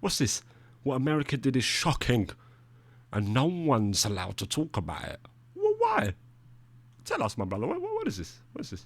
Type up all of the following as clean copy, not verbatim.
What's this? What America did is shocking, and no one's allowed to talk about it. Well, why? Tell us, my brother. What is this? What's this?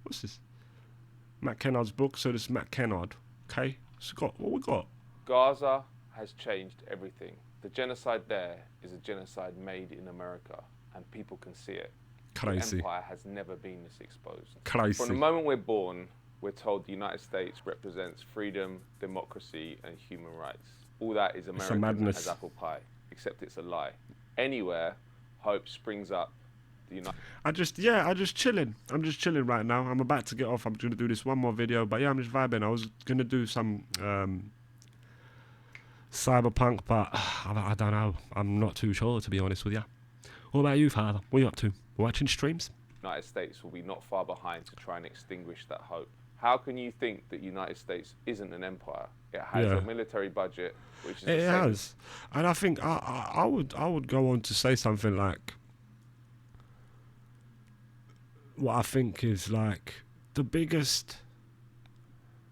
What's this? Matt Kennard's book. So this is Matt Kennard. Okay. Scott, what we got? Gaza has changed everything. The genocide there is a genocide made in America, and people can see it. Crazy. The empire has never been this exposed. Crazy. From the moment we're born, we're told the United States represents freedom, democracy, and human rights. All that is American as apple pie, except it's a lie. Anywhere, hope springs up. I'm just chilling. I'm just chilling right now. I'm about to get off. I'm going to do this one more video, but yeah, I'm just vibing. I was going to do some cyberpunk, but I don't know. I'm not too sure, to be honest with you. What about you, Father? What are you up to? Watching streams? The United States will be not far behind to try and extinguish that hope. How can you think that the United States isn't an empire? It has a military budget, which is it has, and I think I would go on to say something like, what I think is like the biggest,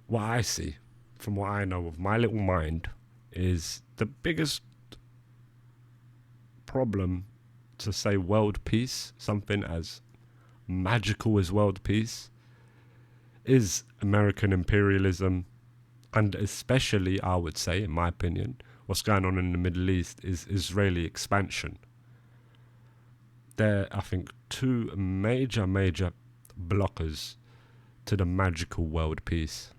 what I see from what I know of my little mind, is the biggest problem to say world peace, something as magical as world peace, is American imperialism, and especially, I would say, in my opinion, what's going on in the Middle East is Israeli expansion. There, I think, two major blockers to the magical world peace.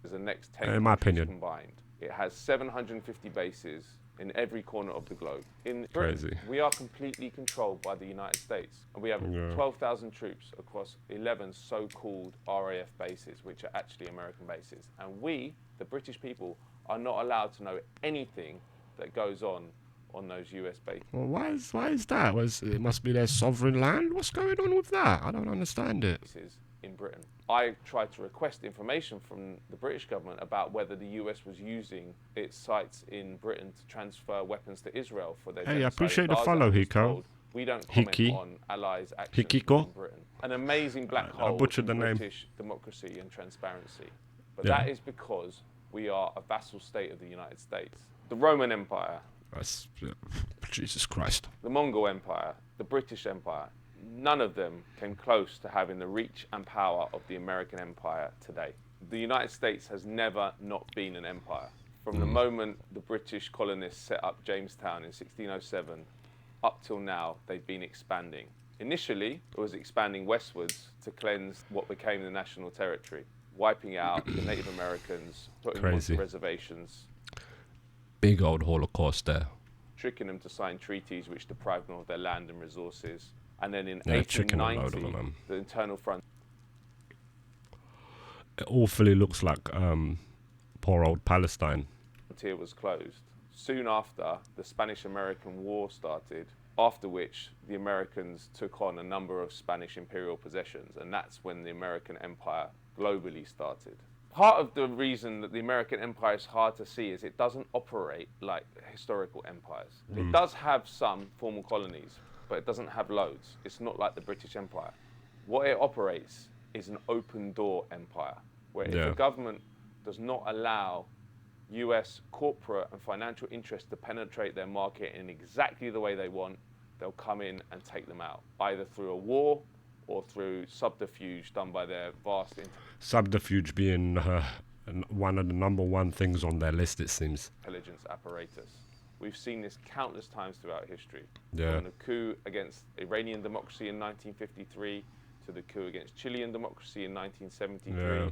The next 10 in my opinion combined. It has 750 bases in every corner of the globe. In Crazy. Britain, we are completely controlled by the United States, and we have 12,000 troops across 11 so-called RAF bases, which are actually American bases. And we, the British people, are not allowed to know anything that goes on those US bases. Well, why is that? It must be their sovereign land? What's going on with that? I don't understand it. In Britain. I tried to request information from the British government about whether the US was using its sites in Britain to transfer weapons to Israel for their genocide. I appreciate the follow, Hiko. We don't comment on allies' actions in Britain. An amazing black hole in British democracy and transparency. But that is because we are a vassal state of the United States. The Roman Empire. Jesus Christ. The Mongol Empire, the British Empire, none of them came close to having the reach and power of the American empire today. The United States has never not been an empire. From the moment the British colonists set up Jamestown in 1607, up till now, they've been expanding. Initially, it was expanding westwards to cleanse what became the national territory, wiping out the Native Americans, putting them onto reservations. Big old Holocaust there. Tricking them to sign treaties which deprived them of their land and resources. And then in 1890, the internal front. It awfully looks like poor old Palestine. Frontier was closed. Soon after, the Spanish-American War started, after which the Americans took on a number of Spanish imperial possessions, and that's when the American empire globally started. Part of the reason that the American empire is hard to see is it doesn't operate like historical empires. It does have some formal colonies, but it doesn't have loads. It's not like the British Empire. What it operates is an open door empire, where if the government does not allow US corporate and financial interests to penetrate their market in exactly the way they want, they'll come in and take them out, either through a war or through subterfuge done by their vast... Subterfuge being one of the number one things on their list, it seems. Intelligence apparatus. We've seen this countless times throughout history. Yeah. From the coup against Iranian democracy in 1953 to the coup against Chilean democracy in 1973.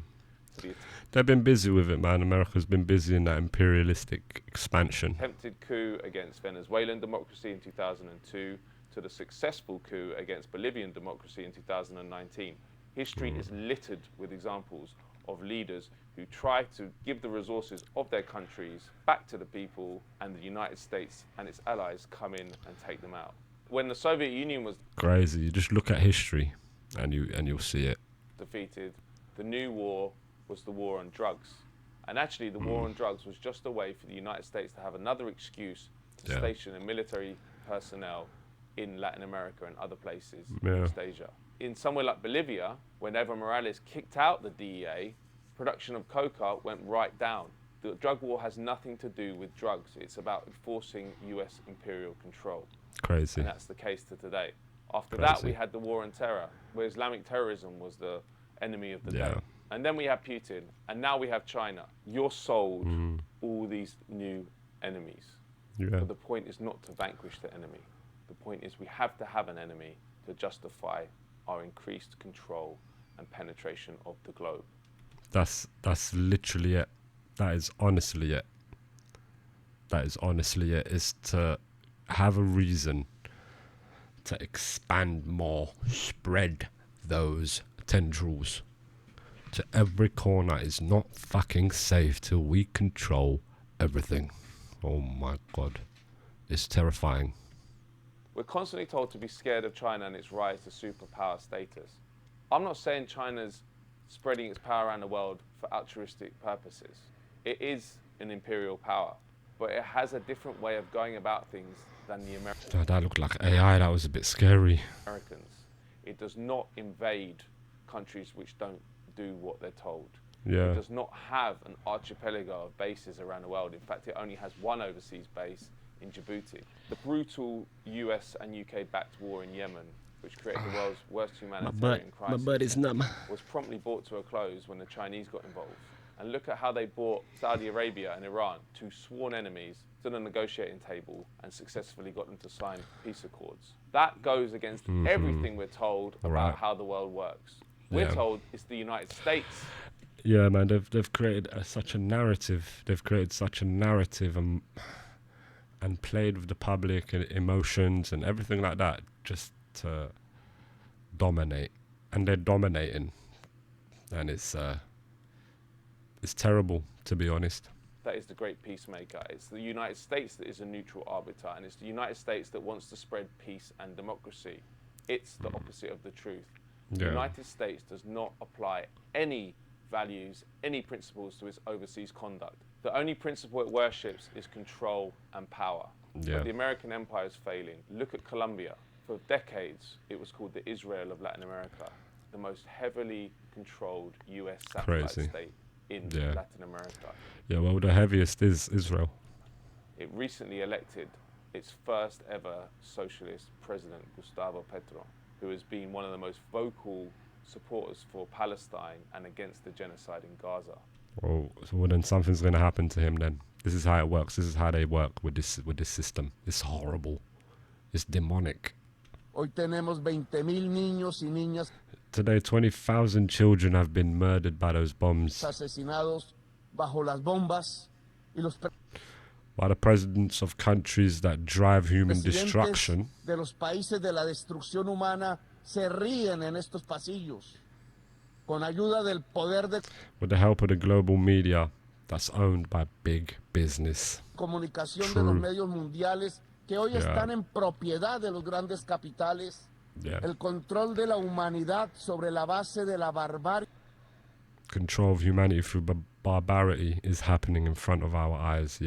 Yeah. They've been busy with it, man. America's been busy in that imperialistic expansion. Attempted coup against Venezuelan democracy in 2002 to the successful coup against Bolivian democracy in 2019. History is littered with examples of leaders who try to give the resources of their countries back to the people, and the United States and its allies come in and take them out. When the Soviet Union was crazy, you just look at history and you'll see it. Defeated, the new war was the war on drugs. And actually the war on drugs was just a way for the United States to have another excuse to station a military personnel in Latin America and other places in East Asia. In somewhere like Bolivia, when Evo Morales kicked out the DEA, production of coca went right down. The drug war has nothing to do with drugs. It's about enforcing US imperial control. Crazy. And that's the case to today. After that, we Crazy. had the war on terror, where Islamic terrorism was the enemy of the Yeah. day. And then we have Putin, and now we have China. You're sold all these new enemies. Yeah. But the point is not to vanquish the enemy. The point is we have to have an enemy to justify our increased control and penetration of the globe. That's literally it. That is honestly it. That is honestly it. Is to have a reason to expand more, spread those tendrils to every corner. Is not fucking safe till we control everything. Oh my god. It's terrifying. We're constantly told to be scared of China and its rise to superpower status. I'm not saying China's spreading its power around the world for altruistic purposes. It is an imperial power, but it has a different way of going about things than the That looked like AI. That was a bit scary. Americans. It does not invade countries which don't do what they're told. Yeah. It does not have an archipelago of bases around the world. In fact, it only has one overseas base in Djibouti. The brutal US and UK backed war in Yemen, which created the world's worst humanitarian crisis, was promptly brought to a close when the Chinese got involved. And look at how they brought Saudi Arabia and Iran, two sworn enemies, to the negotiating table and successfully got them to sign peace accords. That goes against everything we're told about how the world works. We're told it's the United States. Yeah, man, they've created such a narrative. They've created such a narrative and played with the public and emotions and everything like that just to dominate. And they're dominating. And it's terrible, to be honest. That is the great peacemaker. It's the United States that is a neutral arbiter, and it's the United States that wants to spread peace and democracy. It's the opposite of the truth. The United States does not apply any values, any principles to its overseas conduct. The only principle it worships is control and power. Yeah. But the American empire is failing. Look at Colombia. For decades, it was called the Israel of Latin America, the most heavily controlled US satellite state in Latin America. Yeah, well, the heaviest is Israel. It recently elected its first ever socialist president, Gustavo Petro, who has been one of the most vocal supporters for Palestine and against the genocide in Gaza. Oh, so then something's going to happen to him then. This is how it works. This is how they work with this system. It's horrible. It's demonic. Hoy tenemos 20,000 niños y niñas Today, 20,000 children have been murdered by those bombs. asesinados bajo las bombas y los By the presidents of countries that drive human destruction. de los países de la destrucción humana se ríen en estos pasillos con ayuda del poder de With the help of the global media that's owned by big business. comunicación de los medios mundiales que hoy están en propiedad de los grandes capitales. El control de la humanidad sobre la base de la barbarie. Control of humanity through barbarity is happening in front of our eyes,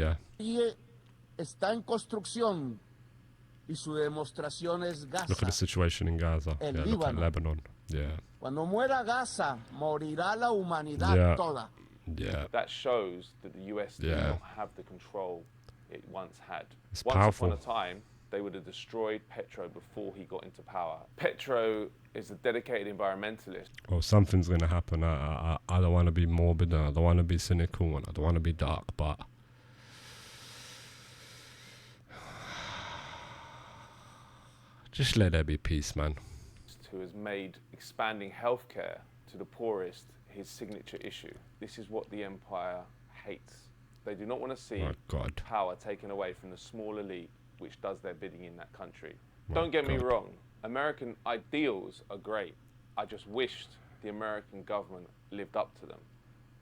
Está en construcción y su demostración es Gaza. Look at the situation in Gaza. El Look at Líbano. Lebanon. Cuando muera Gaza, morirá la humanidad toda. That shows that the US does not have the control it once had. It's Once powerful. upon a time, they would have destroyed Petro before he got into power. Petro is a dedicated environmentalist. Well, something's going to happen. I don't want to be morbid, and I don't want to be cynical, and I don't want to be dark, but just let there be peace, man. Who has made expanding healthcare to the poorest his signature issue. This is what the empire hates. They do not want to see power taken away from the small elite which does their bidding in that country. Don't get me wrong, American ideals are great. I just wished the American government lived up to them.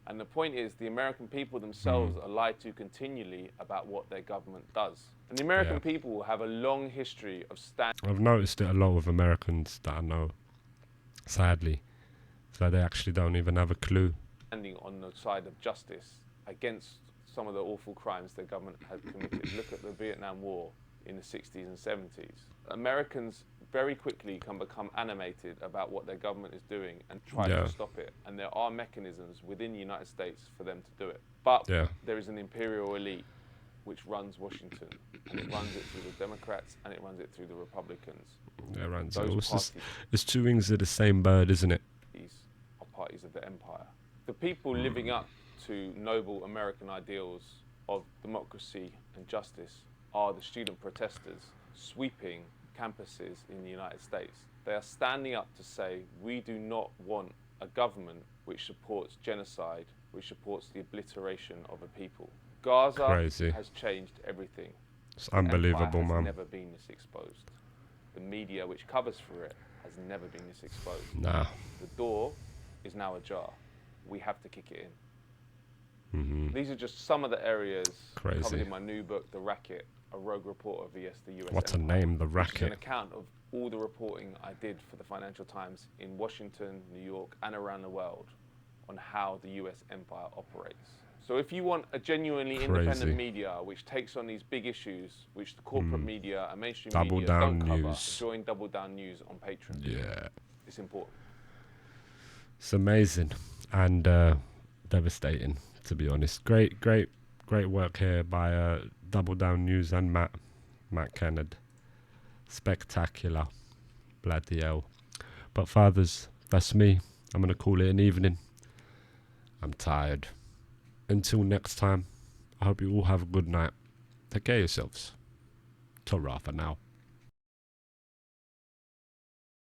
And the point is, the American people themselves are lied to continually about what their government does. And the American people have a long history of I've noticed it a lot with Americans that I know, sadly, so they actually don't even have a clue. Standing on the side of justice against some of the awful crimes their government had committed. Look at the Vietnam War in the 60s and 70s. Americans very quickly can become animated about what their government is doing and try to stop it. And there are mechanisms within the United States for them to do it. But there is an imperial elite which runs Washington, and it runs it through the Democrats and it runs it through the Republicans. Yeah, runs it. It's two wings of the same bird, isn't it? These are parties of the empire. The people living up to noble American ideals of democracy and justice are the student protesters sweeping campuses in the United States. They are standing up to say, we do not want a government which supports genocide, which supports the obliteration of a people. Gaza has changed everything. It's unbelievable, man. Has never been this exposed. The media which covers for it has never been this exposed. Nah. The door is now ajar. We have to kick it in. Mm-hmm. These are just some of the areas covered in my new book, The Racket, A Rogue Reporter vs. the US What Empire, a name, The Racket. Which is an account of all the reporting I did for the Financial Times in Washington, New York, and around the world on how the US empire operates. So if you want a genuinely independent media which takes on these big issues, which the corporate media and mainstream media don't cover, join Double Down News on Patreon. Yeah. It's important. It's amazing and devastating, to be honest. Great work here by Double Down News and Matt Kennard. Spectacular. Bloody hell. But fathers, that's me. I'm going to call it an evening. I'm tired. Until next time, I hope you all have a good night. Take care of yourselves. Ta-ra for now.